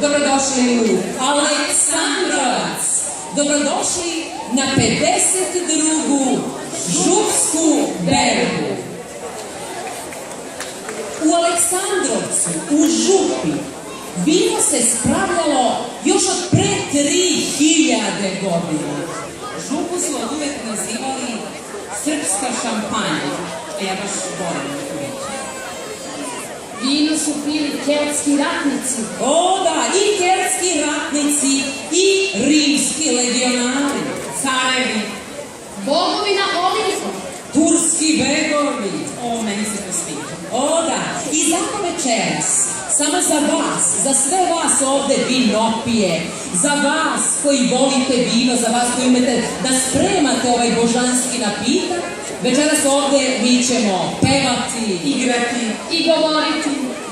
dobrodošli u Aleksandrovac. Dobrodošli na 52. Župsku berbu. U Aleksandrovcu, u Župi, vino se spravljalo još od pre 3000 godina. Župu su od uvek nazivali srpska šampanja, a ja baš volim da reći. Vino su pili keltski ratnici. O da, i keltski ratnici, i rimski legionari, carevi, Bogovi na Olimpu. turski begovi. O, meni se to sviđa. O da, i zato večeras, samo za vas, za sve vas ovde vinopije, za vas koji volite vino, za vas koji umete da spremate ovaj božanski napitak, večeras ovde mi ćemo pevati, igrati I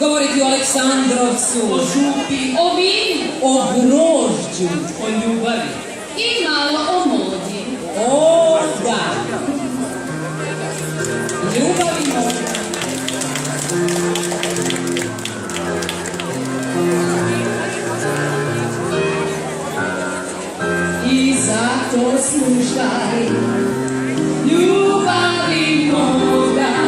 govoriti o Aleksandrovcu, o Župi, o vinu, o grožđu, o ljubavi. i malo o modi. O da, ljubavi moja. I zato slušaj, ljubavi moja,